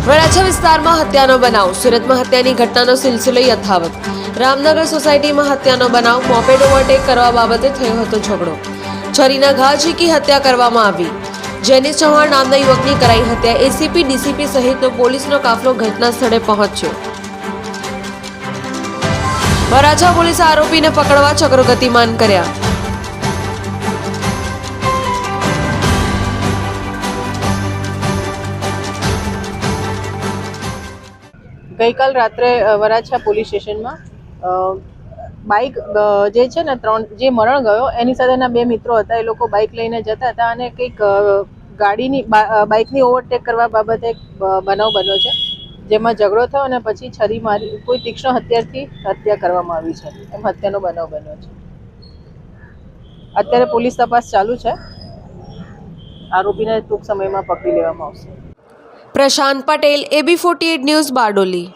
વરાછા વિસ્તારમાં હત્યાનો બનાવ. સુરતમાં હત્યાની ઘટનાનો સિલસિલો યથાવત. રામનગર સોસાયટીમાં હત્યાનો બનાવ. મોપેડ ઓવરટેક કરવા બાબતે થયો હતો ઝઘડો. છરીના ઘા ઝીકી હત્યા કરવામાં આવી. જેનિસ ચૌહાણ નામના યુવકની કરાઈ હત્યા. એસીપી ડીસીપી સહિતનો પોલીસનો કાફલો ઘટના સ્થળે પહોંચ્યો. વરાછા પોલીસે આરોપીને પકડવા ચક્રો ગતિમાન કર્યા. ગઈકાલ રાત્રે વરાછા પોલીસ સ્ટેશનમાં બાઇક જે છે ને જે મરણ ગયો એની સાથેના બે મિત્રો હતા. એ લોકો બાઇક લઈને જતા હતા અને કંઈક બાઇકની ઓવરટેક કરવા બાબતે એક બનાવ બન્યો છે, જેમાં ઝઘડો થયો અને પછી છરી મારી કોઈ તીક્ષ્ણ હથિયારથી હત્યા કરવામાં આવી છે. એમ હત્યાનો બનાવ બન્યો છે. અત્યારે પોલીસ તપાસ ચાલુ છે. આરોપીને ટૂંક સમયમાં પકડી લેવામાં આવશે. પ્રશાંત પટેલ, AB48 ન્યૂઝ, બારડોલી.